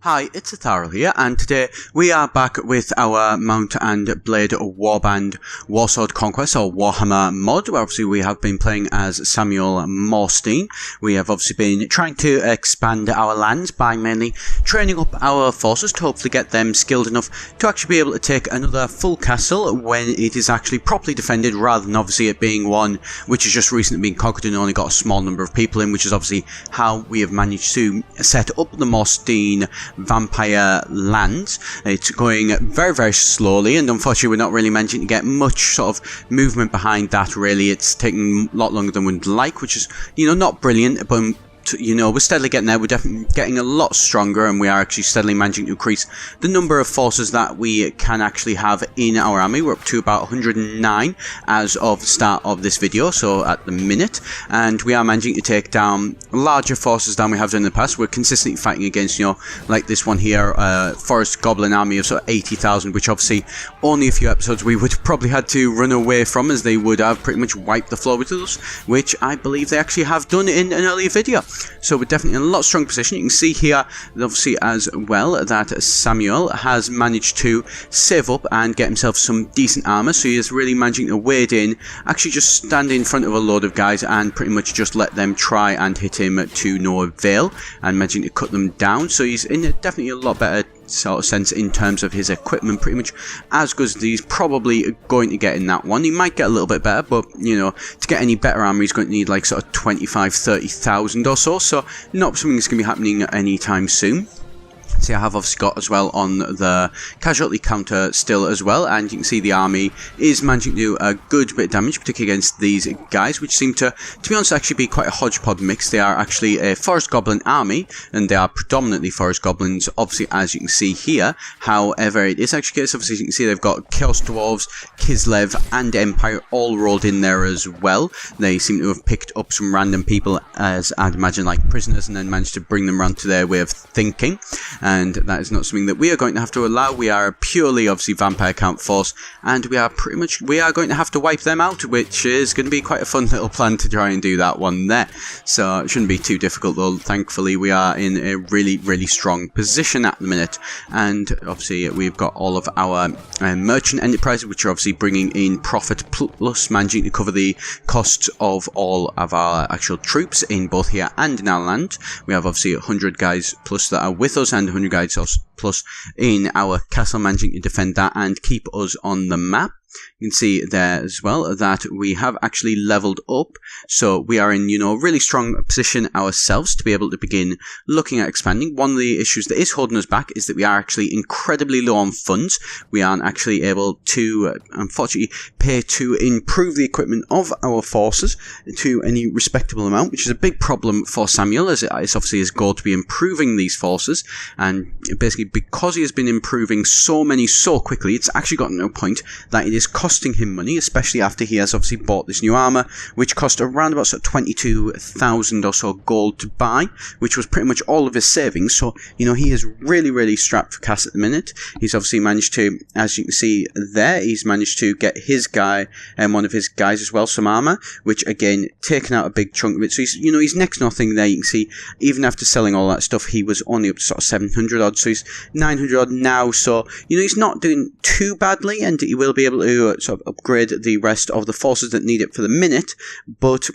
Hi, it's Etharal here, and today we are back with our Mount and Blade Warband Warsword Conquest, or Warhammer mod, where obviously we have been playing as Samuel Morrstein. We have obviously been trying to expand our lands by mainly training up our forces to hopefully get them skilled enough to actually be able to take another full castle when it is actually properly defended, rather than obviously it being one which has just recently been conquered and only got a small number of people in, which is obviously how we have managed to set up the Morrstein Vampire lands. It's going very, very slowly, and unfortunately we're not really managing to get much sort of movement behind that. Really, it's taking a lot longer than we'd like, which is, not brilliant, but we're steadily getting there. We're definitely getting a lot stronger, and we are actually steadily managing to increase the number of forces that we can actually have in our army. We're up to about 109 as of the start of this video, so at the minute, and we are managing to take down larger forces than we have done in the past. We're consistently fighting against, like this one here, Forest Goblin army of sort of 80,000, which obviously only a few episodes we would probably had to run away from, as they would have pretty much wiped the floor with us, which I believe they actually have done in an earlier video. So we're definitely in a lot stronger position. You can see here, obviously, as well, that Samuel has managed to save up and get himself some decent armor. So he is really managing to wade in, actually just stand in front of a load of guys and pretty much just let them try and hit him to no avail, and managing to cut them down. So he's in definitely a lot better sort of sense in terms of his equipment, pretty much as good as he's probably going to get in that one. He might get a little bit better, but to get any better armor he's going to need like sort of 25,000-30,000 or so not something that's going to be happening anytime soon. See, I have obviously got as well on the casualty counter still as well, and you can see the army is managing to do a good bit of damage, particularly against these guys, which seem to be honest, actually be quite a hodgepodge mix. They are actually a Forest Goblin army, and they are predominantly Forest Goblins, obviously, as you can see here. However, it is actually case, obviously, as you can see, they've got Chaos Dwarves, Kislev, and Empire all rolled in there as well. They seem to have picked up some random people, as I'd imagine, like prisoners, and then managed to bring them around to their way of thinking. And that is not something that we are going to have to allow. We are a purely, obviously, vampire count force, and we are going to have to wipe them out, which is going to be quite a fun little plan to try and do that one there. So it shouldn't be too difficult, though. Thankfully, we are in a really, really strong position at the minute, and obviously we've got all of our merchant enterprises, which are obviously bringing in profit, plus managing to cover the costs of all of our actual troops in both here and in our land. We have obviously 100 guys plus that are with us, and 100 guys plus in our castle, managing to defend that and keep us on the map. You can see there as well that we have actually leveled up, so we are in, a really strong position ourselves to be able to begin looking at expanding. One of the issues that is holding us back is that we are actually incredibly low on funds. We aren't actually able to, unfortunately, pay to improve the equipment of our forces to any respectable amount, which is a big problem for Samuel, as it's obviously his goal to be improving these forces, and basically because he has been improving so many so quickly, it's actually gotten to a point that it is costing him money, especially after he has obviously bought this new armor, which cost around about sort of 22,000 or so gold to buy, which was pretty much all of his savings. So he is really, really strapped for cash at the minute. He's obviously managed to, as you can see there, he's managed to get his guy and one of his guys as well some armor, which again taken out a big chunk of it. So he's next to nothing there. You can see even after selling all that stuff, he was only up to sort of 700 odd, so he's 900 odd now. So he's not doing too badly, and he will be able to sort of upgrade the rest of the forces that need it for the minute, but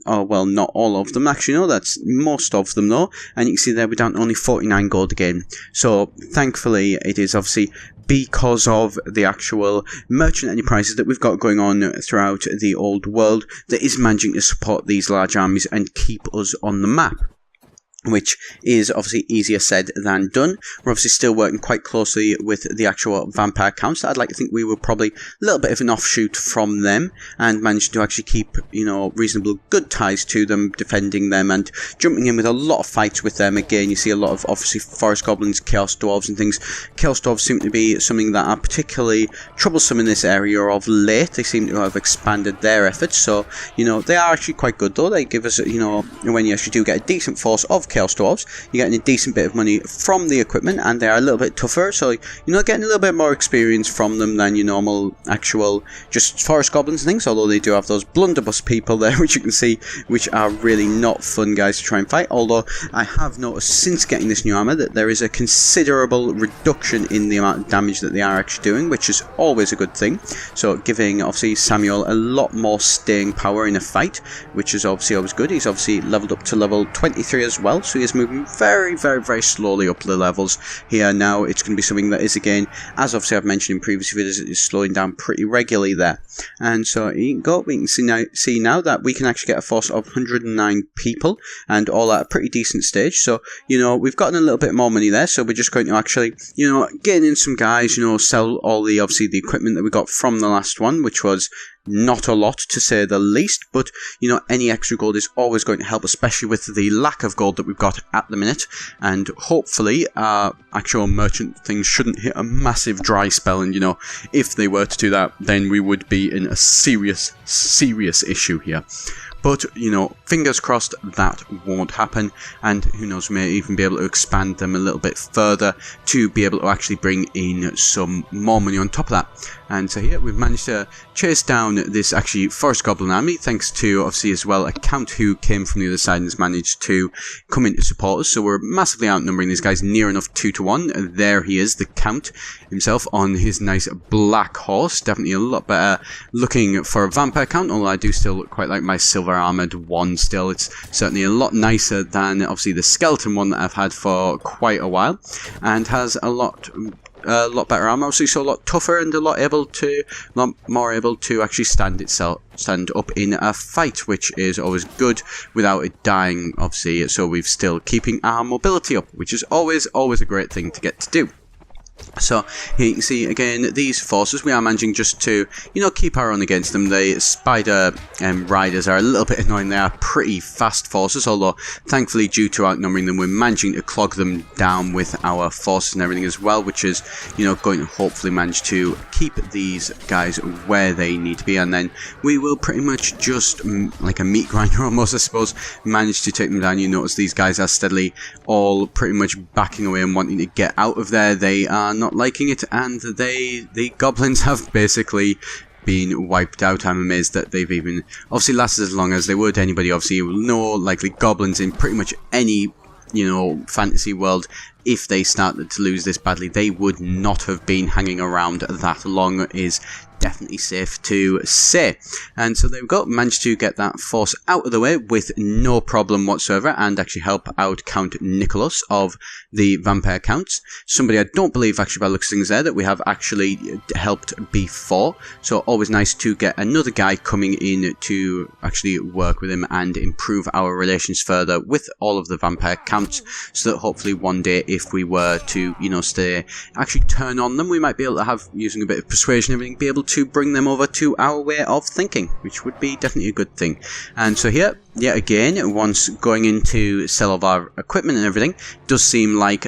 not all of them. Actually, no, that's most of them though, and you can see there we're down to only 49 gold again. So thankfully it is obviously because of the actual merchant enterprises that we've got going on throughout the old world that is managing to support these large armies and keep us on the map, which is obviously easier said than done. We're obviously still working quite closely with the actual vampire counts. I'd like to think we were probably a little bit of an offshoot from them, and managed to actually keep, reasonable good ties to them, defending them and jumping in with a lot of fights with them. Again, you see a lot of obviously Forest Goblins, Chaos Dwarves and things. Chaos Dwarves seem to be something that are particularly troublesome in this area of late. They seem to have expanded their efforts, so they are actually quite good though. They give us, when you actually do get a decent force of Chaos Chaos Dwarves. You're getting a decent bit of money from the equipment, and they are a little bit tougher, so you're not getting a little bit more experience from them than your normal actual just Forest Goblins and things, although they do have those blunderbuss people there, which you can see, which are really not fun guys to try and fight. Although I have noticed since getting this new armour that there is a considerable reduction in the amount of damage that they are actually doing, which is always a good thing. So giving obviously Samuel a lot more staying power in a fight, which is obviously always good. He's obviously leveled up to level 23 as well, so he's moving very, very, very slowly up the levels here. Now it's going to be something that is, again, as obviously I've mentioned in previous videos, is slowing down pretty regularly there. And so we can see now that we can actually get a force of 109 people, and all at a pretty decent stage. So, you know, we've gotten a little bit more money there, so we're just going to actually, you know, get in some guys, you know, sell all the, obviously, the equipment that we got from the last one, which was not a lot to say the least, but you know, any extra gold is always going to help, especially with the lack of gold that we've got at the minute. And hopefully our actual merchant things shouldn't hit a massive dry spell, and you know, if they were to do that, then we would be in a serious issue here. But, you know, fingers crossed that won't happen, and who knows, we may even be able to expand them a little bit further to be able to actually bring in some more money on top of that. And so here we've managed to chase down this actually Forest Goblin army, thanks to obviously as well a Count who came from the other side and has managed to come in to support us. So we're massively outnumbering these guys, near enough 2 to 1. And there he is, the Count himself on his nice black horse. Definitely a lot better looking for a vampire Count, although I do still look quite like my silver armoured one still. It's certainly a lot nicer than obviously the skeleton one that I've had for quite a while, and has a lot better armor, obviously, so a lot tougher and a lot more able to actually stand up in a fight, which is always good without it dying, obviously. So we're still keeping our mobility up, which is always a great thing to get to do. So here you can see again these forces, we are managing just to, you know, keep our own against them. The spider riders are a little bit annoying. They are pretty fast forces, although thankfully due to outnumbering them, we're managing to clog them down with our forces and everything as well, which is, you know, going to hopefully manage to keep these guys where they need to be, and then we will pretty much just like a meat grinder almost, I suppose, manage to take them down. You notice these guys are steadily all pretty much backing away and wanting to get out of there. They are not liking it, and the goblins have basically been wiped out. I'm amazed that they've even obviously lasted as long as they would. Anybody obviously will know, likely goblins in pretty much any, you know, fantasy world, if they started to lose this badly, they would not have been hanging around that long, is definitely safe to say. And so they've managed to get that force out of the way with no problem whatsoever, and actually help out Count Nicholas of the Vampire Counts. Somebody I don't believe actually by the looks of things there that we have actually helped before, so always nice to get another guy coming in to actually work with him and improve our relations further with all of the Vampire Counts, so that hopefully one day, if we were to, you know, actually turn on them, we might be able to have, using a bit of persuasion and everything, be able to bring them over to our way of thinking, which would be definitely a good thing. And so here, yet again, once going in to sell all our equipment and everything, does seem like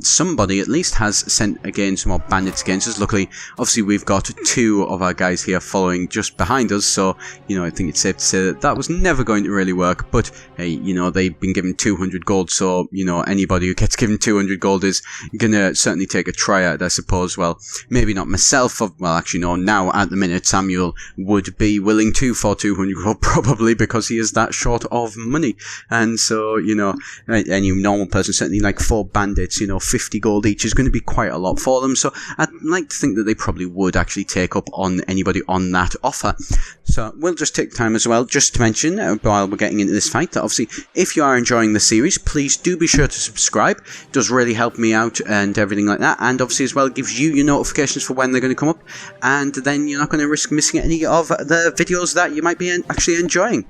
somebody at least has sent again some more bandits against us. Luckily, obviously we've got 2 of our guys here following just behind us, so, you know, I think it's safe to say that that was never going to really work. But hey, you know, they've been given 200 gold, so, you know, anybody who gets given 200 gold is gonna certainly take a try at it, I suppose. Well, maybe not myself, well, actually no, now at the minute Samuel would be willing to for 200 gold, probably, because he is that short of money. And so, you know, any normal person, certainly like 4 bandits, you know, 50 gold each is going to be quite a lot for them. So I'd like to think that they probably would actually take up on anybody on that offer. So we'll just take time as well just to mention, while we're getting into this fight, that obviously if you are enjoying the series, please do be sure to subscribe. It does really help me out and everything like that, and obviously as well gives you your notifications for when they're going to come up, and then you're not going to risk missing any of the videos that you might be actually enjoying.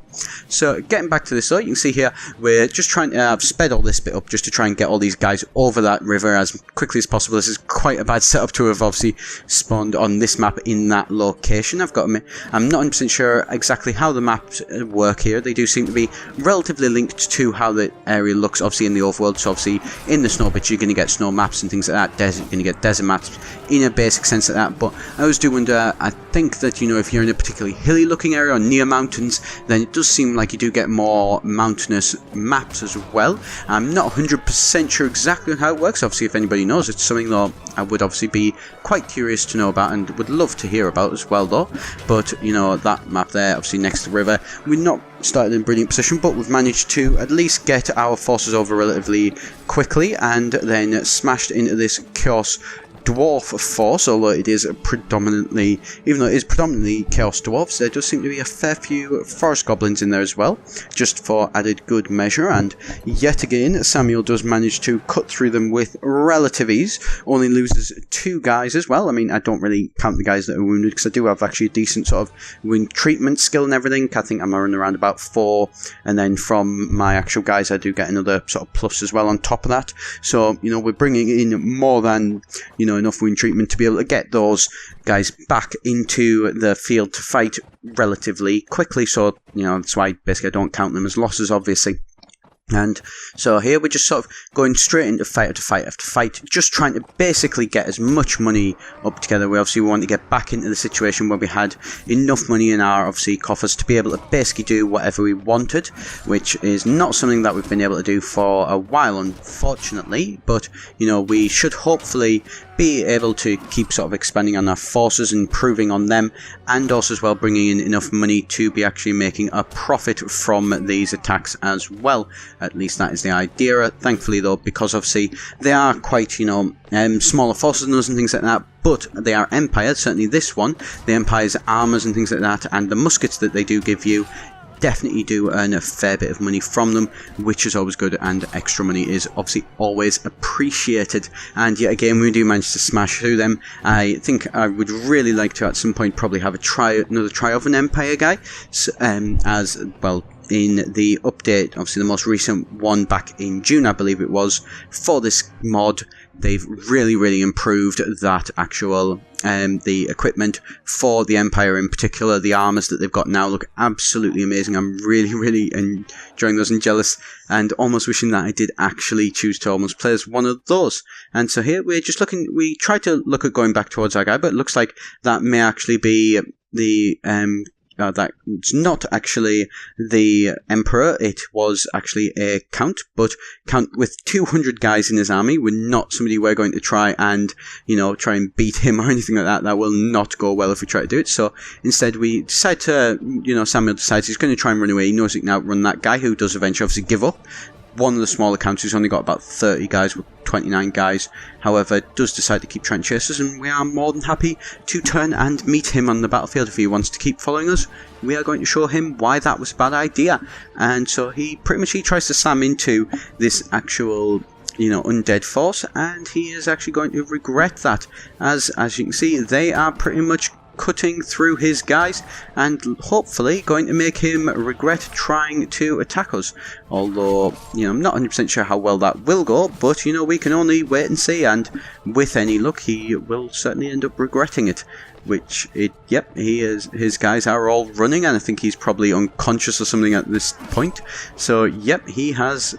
So getting back to this though, you can see here we're just trying to I've sped all this bit up just to try and get all these guys over that river as quickly as possible. This is quite a bad setup to have obviously spawned on this map in that location. I'm not 100% sure exactly how the maps work here. They do seem to be relatively linked to how the area looks obviously in the overworld. So obviously in the snow bits you're going to get snow maps and things like that, desert you're going to get desert maps in a basic sense like that. But I always do wonder, I think that, you know, if you're in a particularly hilly looking area or near mountains, then it does seem like like you do get more mountainous maps as well. I'm not 100% sure exactly how it works. Obviously, if anybody knows, it's something that I would obviously be quite curious to know about and would love to hear about as well though. But you know, that map there, obviously next to the river, we're not started in brilliant position, but we've managed to at least get our forces over relatively quickly and then smashed into this Chaos Dwarf force, although it is predominantly, even though it is predominantly Chaos Dwarves, there does seem to be a fair few Forest Goblins in there as well, just for added good measure, and yet again, Samuel does manage to cut through them with relative ease, only loses 2 guys as well. I mean, I don't really count the guys that are wounded, because I do have actually a decent sort of wound treatment skill and everything. I think I'm around about 4, and then from my actual guys, I do get another sort of plus as well on top of that, so, you know, we're bringing in more than, you know, enough wound treatment to be able to get those guys back into the field to fight relatively quickly. So, you know, that's why basically I don't count them as losses, obviously. And so here we're just sort of going straight into fight after fight after fight, just trying to basically get as much money up together. We obviously want to get back into the situation where we had enough money in our obviously coffers to be able to basically do whatever we wanted, which is not something that we've been able to do for a while, unfortunately. But you know, we should hopefully be able to keep sort of expanding on our forces, improving on them, and also as well bringing in enough money to be actually making a profit from these attacks as well. At least that is the idea. Thankfully though, because obviously they are quite, you know, smaller forces than us and things like that, but they are Empire, certainly this one, the Empire's armours and things like that, and the muskets that they do give you definitely do earn a fair bit of money from them, which is always good, and extra money is obviously always appreciated. And yet again, we do manage to smash through them. I think I would really like to at some point probably have another try of an Empire guy, as well. In the update, obviously the most recent one back in June, I believe it was, for this mod, they've really improved that actual the equipment for the Empire, in particular the armors that they've got now look absolutely amazing. I'm really enjoying those and jealous, and almost wishing that I did actually choose to almost play as one of those. And so here we're just looking, we tried to look at going back towards our guy, but it looks like that may actually be the that's not actually the Emperor. It was actually a Count, but Count with 200 guys in his army. We're not somebody we're going to try and, you know, try and beat him or anything like that. That will not go well if we try to do it. So instead we decide to, you know, Samuel decides he's going to try and run away. He knows he can outrun that guy, who does eventually obviously give up. One of the smaller counts who's only got about 30 guys with 29 guys, however, does decide to keep trying to chase us, and we are more than happy to turn and meet him on the battlefield. If he wants to keep following us, we are going to show him why that was a bad idea. And so he tries to slam into this actual, you know, undead force, and he is actually going to regret that, as you can see, they are pretty much cutting through his guys and hopefully going to make him regret trying to attack us. Although, you know, I'm not 100% sure how well that will go, but, you know, we can only wait and see, and with any luck he will certainly end up regretting it. Which, his guys are all running, and I think he's probably unconscious or something at this point. So, yep, he has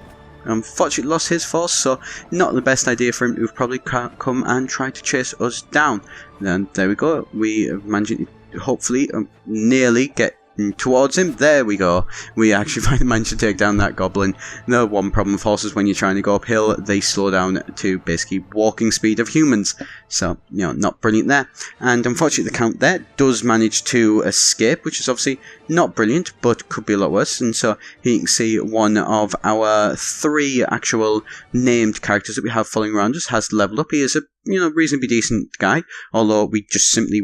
unfortunately lost his force, so not the best idea for him to have probably come and try to chase us down. And there we go, we managed to hopefully nearly get towards him. There we go, we actually finally managed to take down that goblin. The one problem with horses when you're trying to go uphill, they slow down to basically walking speed of humans, so, you know, not brilliant there. And unfortunately the Count there does manage to escape, which is obviously not brilliant, but could be a lot worse. And so here you can see one of our 3 actual named characters that we have following around us has leveled up. He is a, you know, reasonably decent guy, although we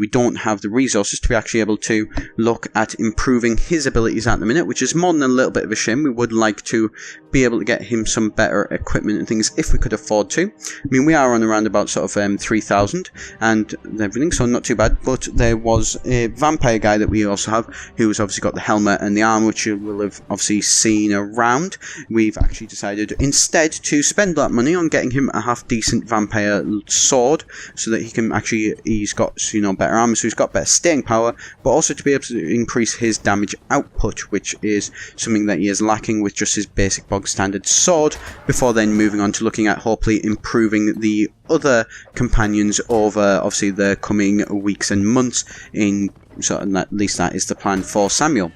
don't have the resources to be actually able to look at improving his abilities at the minute, which is more than a little bit of a shame. We would like to be able to get him some better equipment and things if we could afford to. I mean, we are on around about sort of 3,000 and everything, so not too bad. But there was a vampire guy that we also have, who's obviously got the helmet and the armor, which you will have obviously seen around. We've actually decided instead to spend that money on getting him a half decent vampire sword, so that he can actually, he's got, you know, better armor, so he's got better staying power, but also to be able to increase his damage output, which is something that he is lacking with just his basic bog standard sword, before then moving on to looking at hopefully improving the other companions over obviously the coming weeks and months, in so at least that is the plan for Samuel.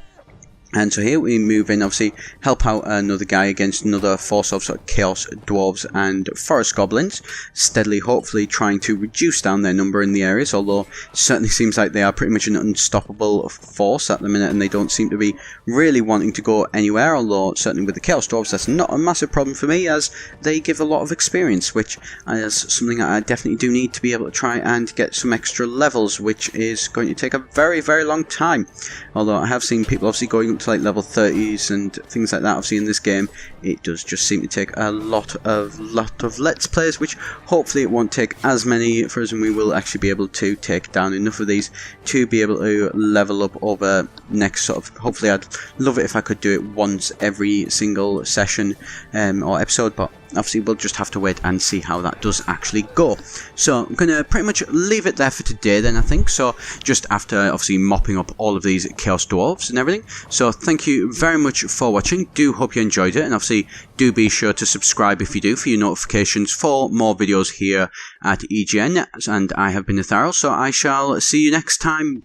And so here we move in, obviously help out another guy against another force of sort of chaos dwarves and forest goblins, steadily hopefully trying to reduce down their number in the areas, although it certainly seems like they are pretty much an unstoppable force at the minute and they don't seem to be really wanting to go anywhere, although certainly with the chaos dwarves that's not a massive problem for me as they give a lot of experience, which is something I definitely do need to be able to try and get some extra levels, which is going to take a very, very long time. Although I have seen people obviously going up to like level 30s and things like that. Obviously in this game it does just seem to take a lot of let's plays, which hopefully it won't take as many for us and we will actually be able to take down enough of these to be able to level up over next sort of, hopefully I'd love it if I could do it once every single session or episode, but obviously we'll just have to wait and see how that does actually go. So I'm going to pretty much leave it there for today then, I think. So just after obviously mopping up all of these chaos dwarves and everything. So thank you very much for watching. Do hope you enjoyed it, and obviously do be sure to subscribe if you do for your notifications for more videos here at EGN. And I have been Etharal, so I shall see you next time.